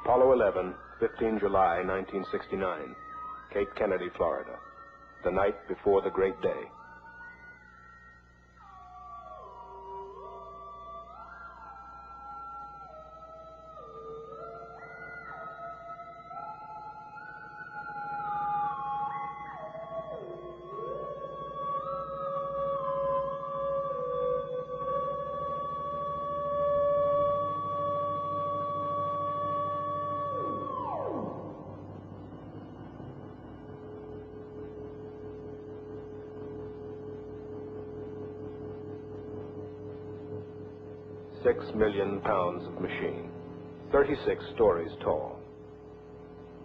Apollo 11, 15 July 1969, Cape Kennedy, Florida, the night before the great day. £6 million of machine, 36 stories tall.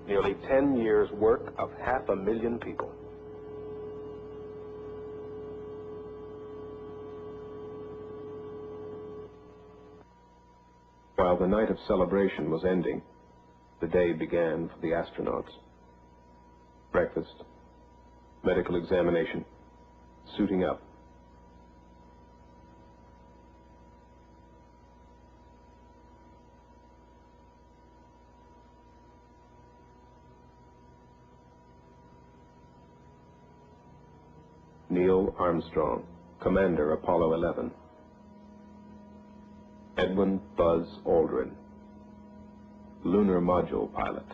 Nearly 10 years' work of 500,000 people. While the night of celebration was ending, the day began for the astronauts. Breakfast, medical examination, suiting up. Neil Armstrong, Commander, Apollo 11. Edwin Buzz Aldrin, Lunar Module Pilot.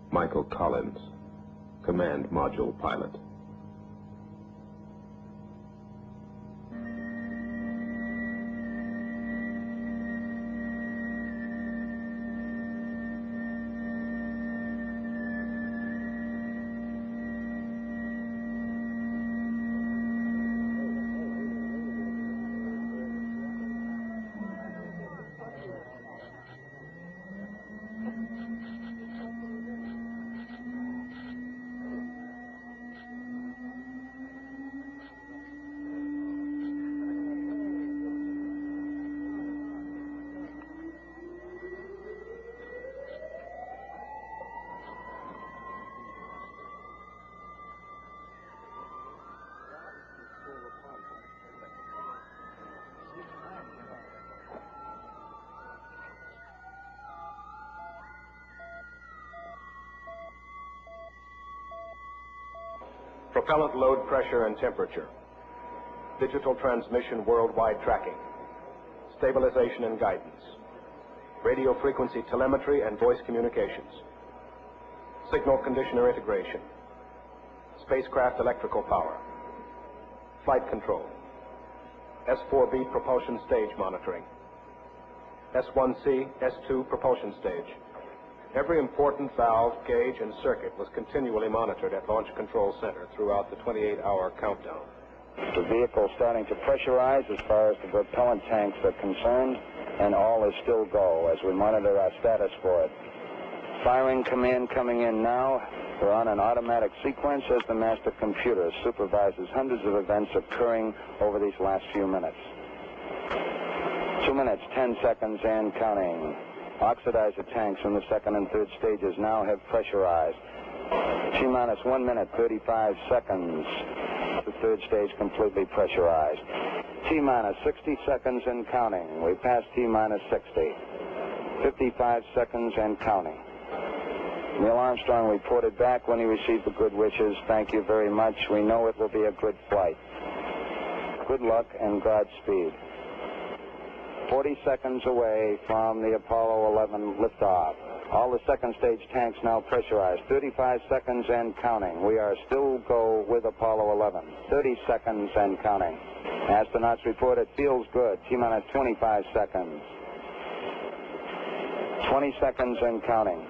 Michael Collins, Command Module Pilot. Propellant load pressure and temperature. Digital transmission worldwide tracking. Stabilization and guidance. Radio frequency telemetry and voice communications. Signal conditioner integration. Spacecraft electrical power. Flight control. S4B propulsion stage monitoring. S1C, S2 propulsion stage. Every important valve, gauge, and circuit was continually monitored at Launch Control Center throughout the 28-hour countdown. The vehicle starting to pressurize as far as the propellant tanks are concerned, and all is still go as we monitor our status for it. Firing command coming in now. We're on an automatic sequence as the master computer supervises hundreds of events occurring over these last few minutes. 2 minutes, 10 seconds, and counting. Oxidizer tanks in the second and third stages now have pressurized. T-minus 1 minute, 35 seconds. The third stage completely pressurized. T-minus 60 seconds and counting. We passed T-minus 60. 55 seconds and counting. Neil Armstrong reported back when he received the good wishes. Thank you very much. We know it will be a good flight. Good luck and Godspeed. 40 seconds away from the Apollo 11 liftoff. All the second stage tanks now pressurized. 35 seconds and counting. We are still go with Apollo 11. 30 seconds and counting. Astronauts report it feels good. T-minus 25 seconds. 20 seconds and counting.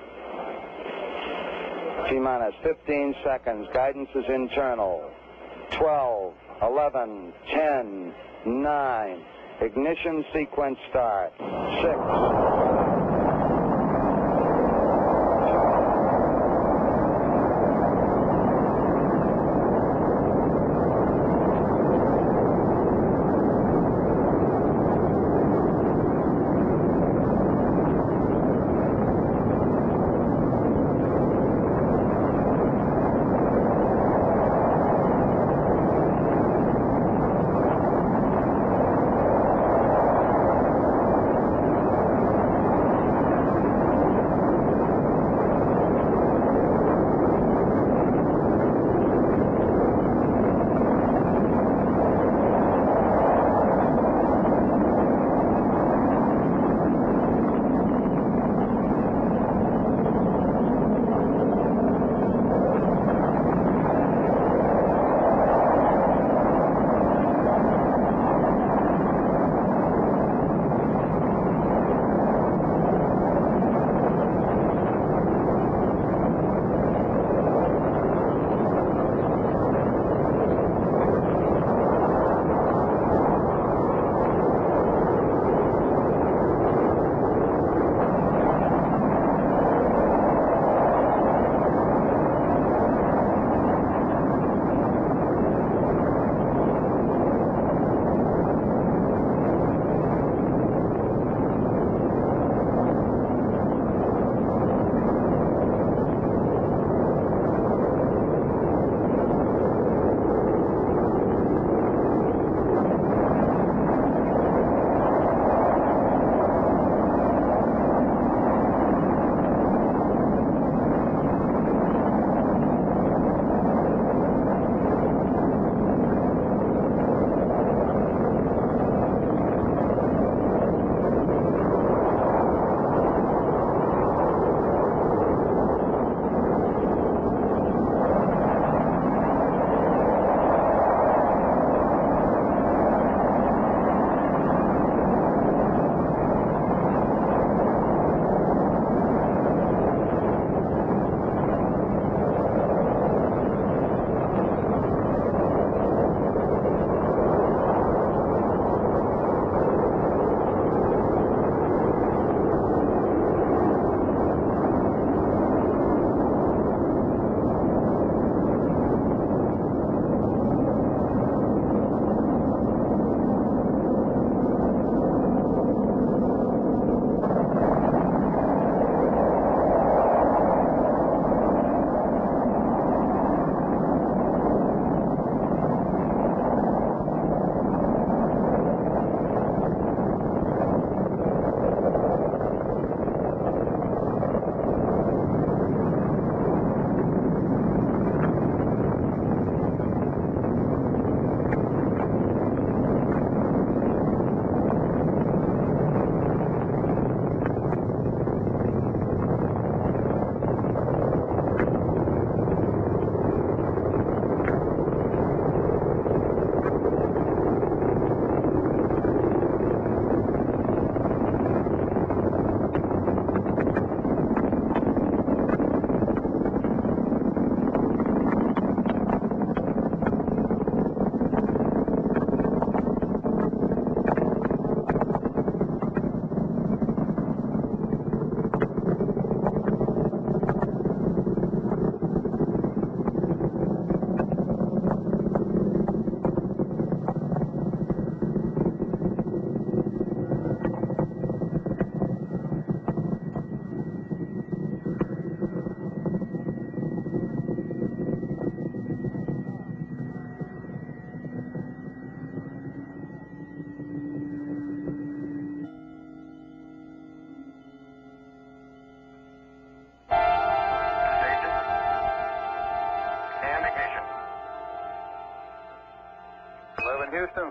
T-minus 15 seconds. Guidance is internal. 12, 11, 10, 9. Ignition sequence start. 6.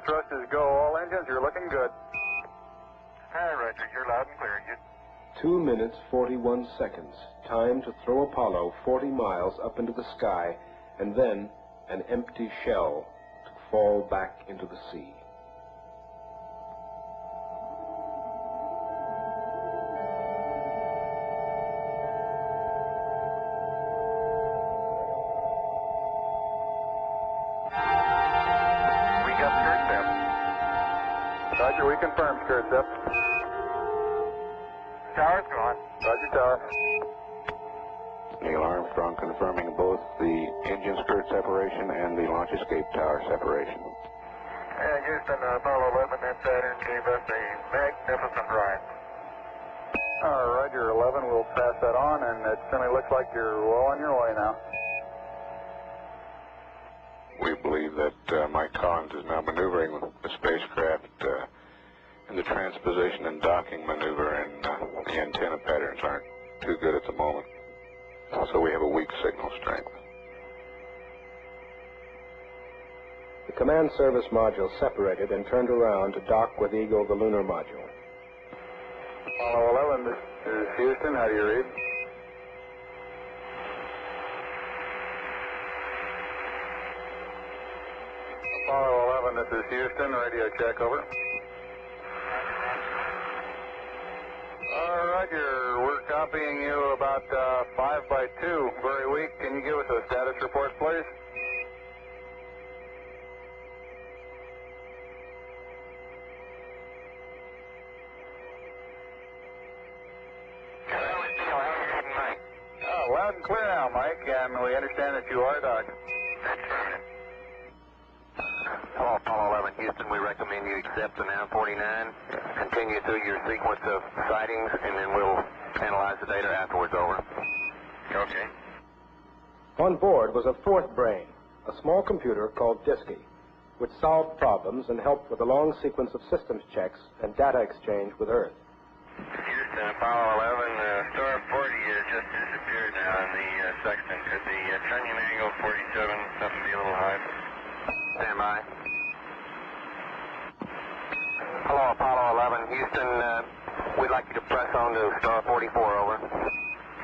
Minimum thrust is go. All engines, you're looking good. Hi, Roger. You're loud and clear. 2 minutes, 41 seconds. Time to throw Apollo 40 miles up into the sky, and then an empty shell to fall back into the sea. We got skirt depth. Roger, we confirm skirt depth. Tower's gone. Roger, tower. Neil Armstrong confirming both the engine skirt separation and the launch escape tower separation. Houston, Apollo 11 and Saturn gave us a magnificent ride. Roger, 11. We'll pass that on, and it certainly looks like you're well on your way now. We believe that Mike Collins is now maneuvering the spacecraft in the transposition and docking maneuver, and the antenna patterns aren't too good at the moment. So we have a weak signal strength. The command service module separated and turned around to dock with Eagle, the lunar module. Apollo 11, this is Houston. How do you read? Apollo 11, this is Houston. Radio check, over. Roger, we're copying you about 5 by 2, very weak. Can you give us a status report, please? Loud and clear now, Mike, and we understand that you are docked. That's right. Hello, Apollo 11, Houston. We recommend you accept the now 49. Continue through your sequence of sightings, and then we'll analyze the data afterwards, over. Okay. On board was a fourth brain, a small computer called Disky, which solved problems and helped with a long sequence of systems checks and data exchange with Earth. Houston, Apollo 11, star 40 has just disappeared now in the sextant. Could the trunnion angle 47 something be a little high? Stand by. Hello, Apollo 11, Houston. We'd like you to press on to star 44, over.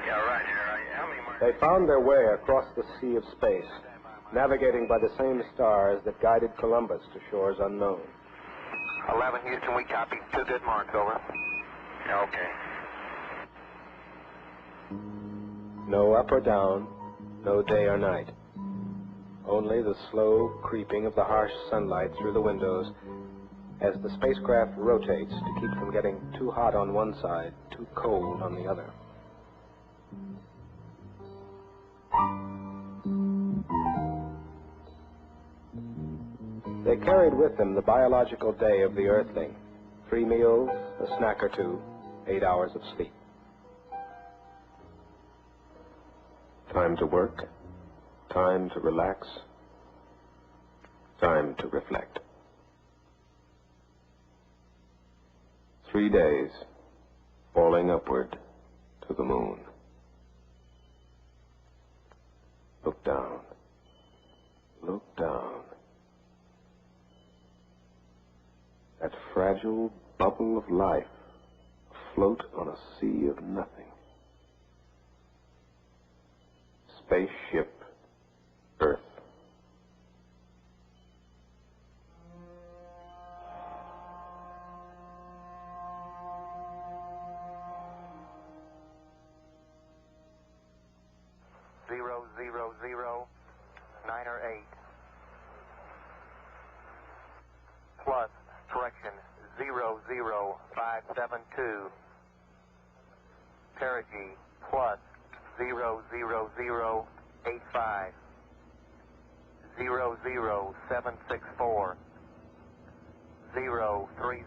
Yeah, Roger. How many more? They found their way across the sea of space, navigating by the same stars that guided Columbus to shores unknown. 11, Houston, we copy. 2 good marks, over. Okay. No up or down, no day or night. Only the slow creeping of the harsh sunlight through the windows as the spacecraft rotates to keep from getting too hot on one side, too cold on the other. They carried with them the biological day of the Earthling. 3 meals, a snack or 2, 8 hours of sleep. Time to work, time to relax, time to reflect. 3 days, falling upward to the moon. Look down, look down. That fragile bubble of life afloat on a sea of nothing. Spaceship Earth. Zero, 9 or 8. Plus, correction, 00572. Perigee, plus 00085. 00764. 030.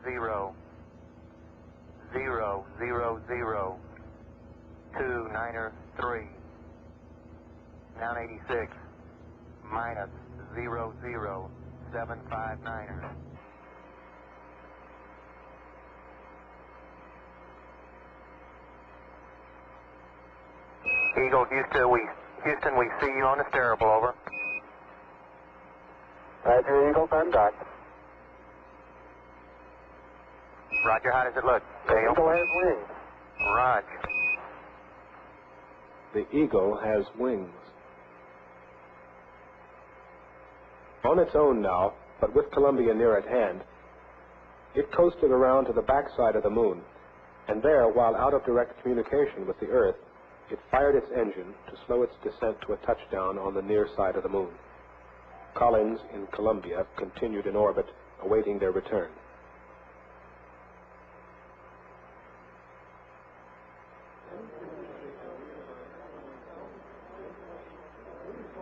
000. 293. 986 minus 00759. Eagle, Houston, we see you on the steerable, over. Roger, Eagle, contact. Roger, how does it look? The Eagle has wings. Roger. The Eagle has wings. On its own now, but with Columbia near at hand, it coasted around to the backside of the moon, and there, while out of direct communication with the Earth, it fired its engine to slow its descent to a touchdown on the near side of the moon. Collins in Columbia continued in orbit, awaiting their return.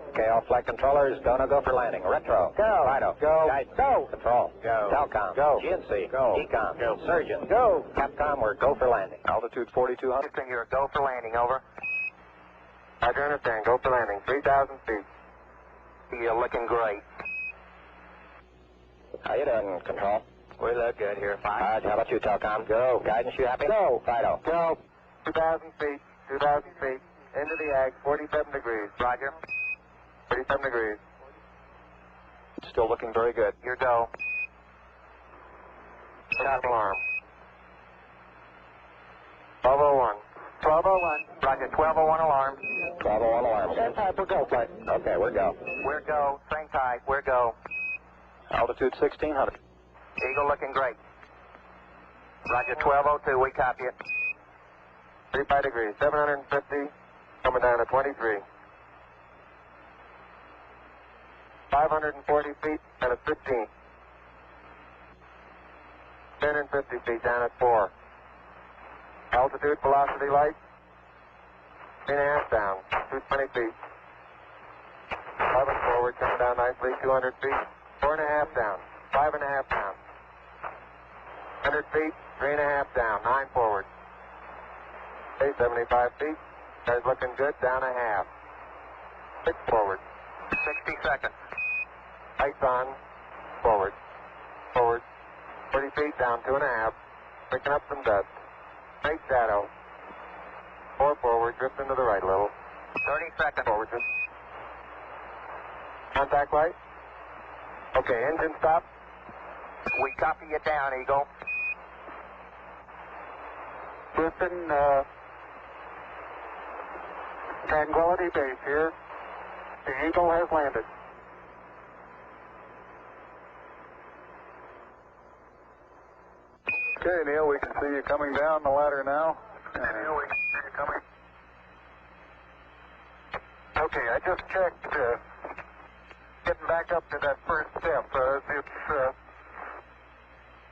Okay, all flight controllers, Dona, go for landing. Retro. Go. Fido. Go. Guide. Go. Control. Go. Telcom. Go. GNC. Go. Ecom. Go. Surgeon. Go. Capcom, we're go for landing. Altitude 4,200. Houston, you're a go for landing, over. Roger, understand. Go for landing. 3,000 feet. You're looking great. How you doing, Control? We look good here, fine. How about you, Telcom? Go. Guidance, you happy? Go. Fido. Go. 2,000 feet. 2,000 feet. Into the ag. 47 degrees. Roger. 37 degrees. Still looking very good. Your go. Stop alarm. 1201. 1201. Roger, 1201 alarm. 1201 alarm. Stand time for go flight. Okay, we're go. We're go. Same type. We're go. Altitude 1,600. Eagle looking great. Roger, 1202. We copy it. 35 degrees. 750. Coming down to 23. 540 feet and a 15. 1050 feet down at 4. Altitude, velocity, light. 3.5 down. 220 feet. 11 forward, coming down nicely. 200 feet. 4.5 down. 5.5 down. 100 feet. 3.5 down. 9 forward. Okay, 75 feet. Guys looking good. Down a half. 6 forward. 60 seconds. Lights on. Forward. Forward. 30 feet down, 2.5. Picking up some dust. Straight shadow. 4 forward, drifting to the right a little. 30 seconds. Forward, just. Contact light. Okay, engine stop. We copy you down, Eagle. Houston, Tranquility Base here. The Eagle has landed. Okay, Neil, we can see you coming down the ladder now. Neil, we can see you coming. Okay, I just checked, getting back up to that first step.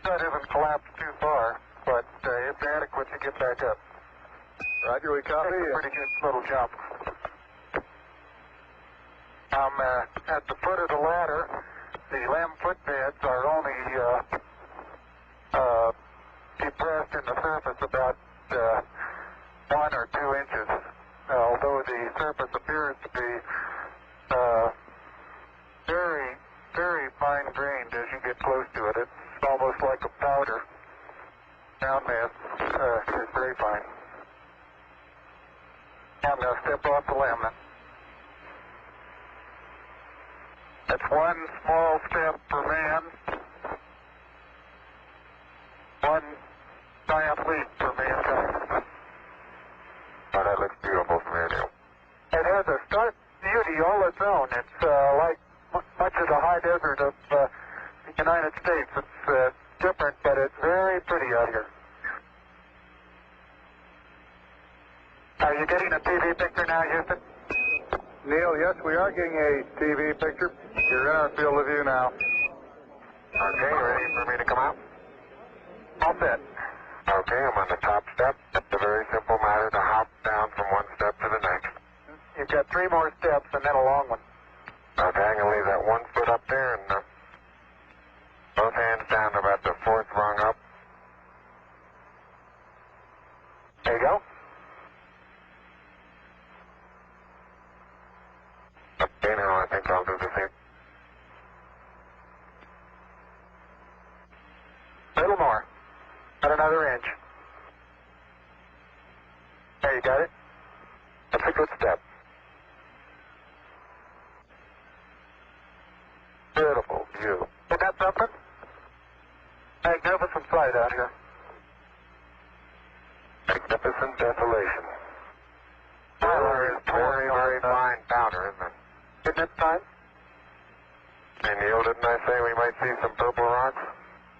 That isn't collapsed too far, but it's adequate to get back up. Roger, we copy. It's a pretty good little jump. I'm at the foot of the ladder. The LEM footbeds are only depressed in the surface about 1 or 2 inches, although the surface appears to be very, very fine-grained as you get close to it. It's almost like a powder. Ground mass is very fine. I'm going to step off the LEM. That's 1 small step for man, 1 giant leap for mankind. Oh, that looks beautiful from here, Neil. It has a stark beauty all its own. It's like much of the high desert of the United States. It's different, but it's very pretty out here. Are you getting a TV picture now, Houston? Neil, yes, we are getting a TV picture. You're in our field of view now. Okay, ready for me to come out? All set. Okay, I'm on the top step. It's a very simple matter to hop down from 1 step to the next. You've got 3 more steps and then a long one. Okay, I'm going to leave that 1 foot up there and both hands down to about the 4th rung up. There you go. Okay, now I think I'll do the same. Little more. About another inch. There, you got it? That's a good step. Beautiful view. You got something? Magnificent sight out here. coordinates time? And Neil, didn't I say we might see some purple rocks?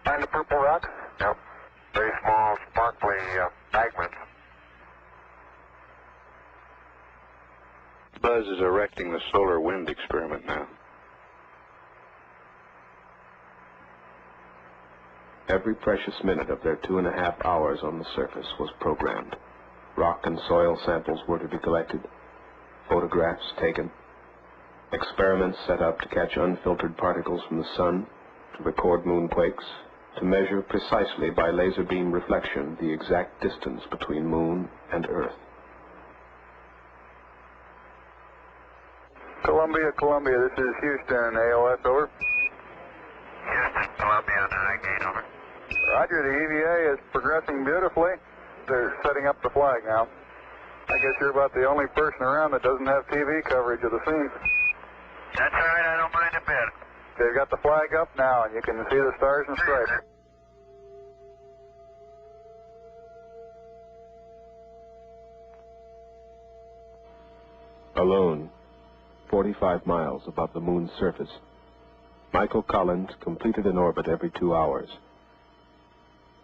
Find the purple rocks? Yep. Very small, sparkly fragments. Buzz is erecting the solar wind experiment now. Every precious minute of their 2.5 hours on the surface was programmed. Rock and soil samples were to be collected, photographs taken, experiments set up to catch unfiltered particles from the sun, to record moonquakes, to measure precisely by laser beam reflection the exact distance between moon and Earth. Columbia, this is Houston, AOS, over. Houston, Columbia on the high gate, over. Roger, the EVA is progressing beautifully. They're setting up the flag now. I guess you're about the only person around that doesn't have TV coverage of the scene. That's all right, I don't mind a bit. They've got the flag up now, and you can see the stars and stripes. Alone, 45 miles above the moon's surface, Michael Collins completed an orbit every 2 hours.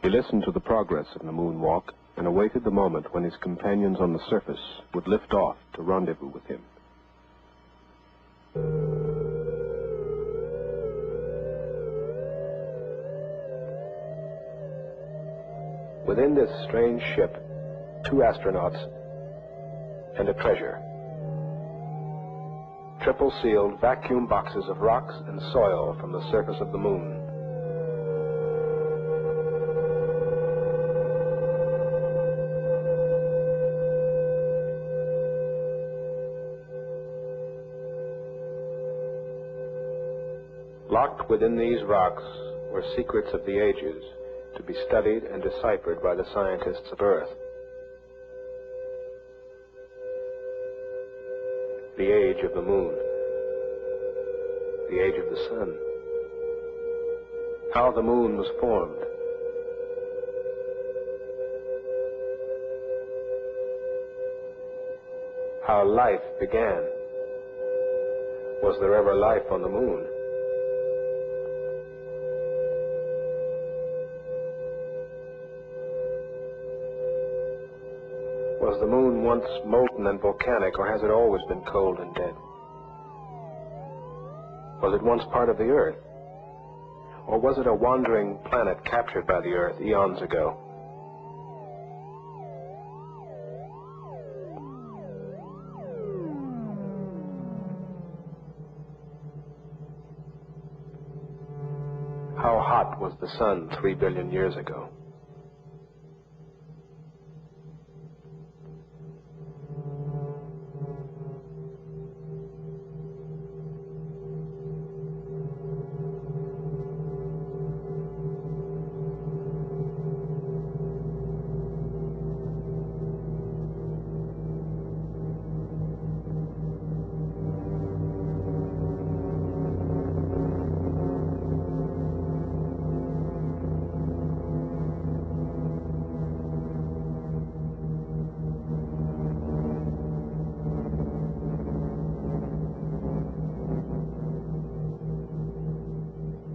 He listened to the progress of the moonwalk and awaited the moment when his companions on the surface would lift off to rendezvous with him. Within this strange ship, 2 astronauts and a treasure. Triple-sealed vacuum boxes of rocks and soil from the surface of the moon. Locked within these rocks were secrets of the ages to be studied and deciphered by the scientists of Earth. The age of the moon, the age of the sun, how the moon was formed, how life began. Was there ever life on the moon? Was the moon once molten and volcanic, or has it always been cold and dead? Was it once part of the Earth? Or was it a wandering planet captured by the Earth eons ago? How hot was the sun 3 billion years ago?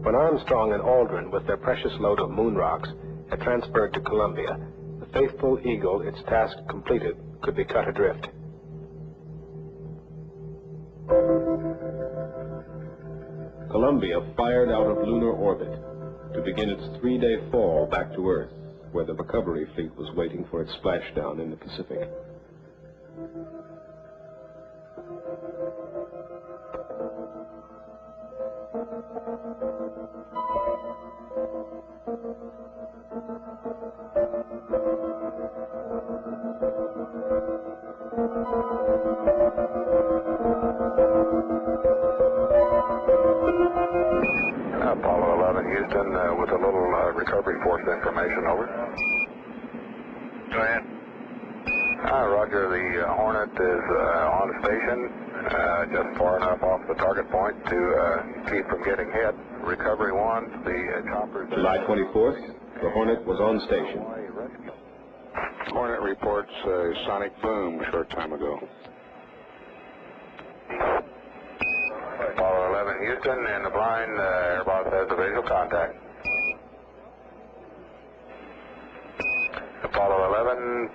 When Armstrong and Aldrin, with their precious load of moon rocks, had transferred to Columbia, the faithful Eagle, its task completed, could be cut adrift. Columbia fired out of lunar orbit to begin its 3-day fall back to Earth, where the recovery fleet was waiting for its splashdown in the Pacific. Apollo 11, Houston, with a little recovery force information, over. Go ahead. Roger, the Hornet is on station, just far enough off the target point to keep from getting hit. Recovery 1, the chopper... July 24th, the Hornet was on station. Hornet reports a sonic boom a short time ago. Houston, in the blind, Airbus has a visual contact. Apollo 11,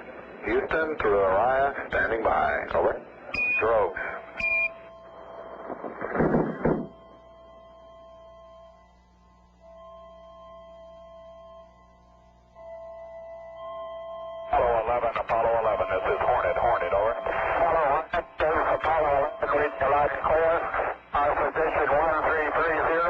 Houston, through Orion, standing by. Over. Drogues. Apollo 11, this is Hornet, over. Apollo 1, this is Apollo 11, read the light clear. Our position 1330.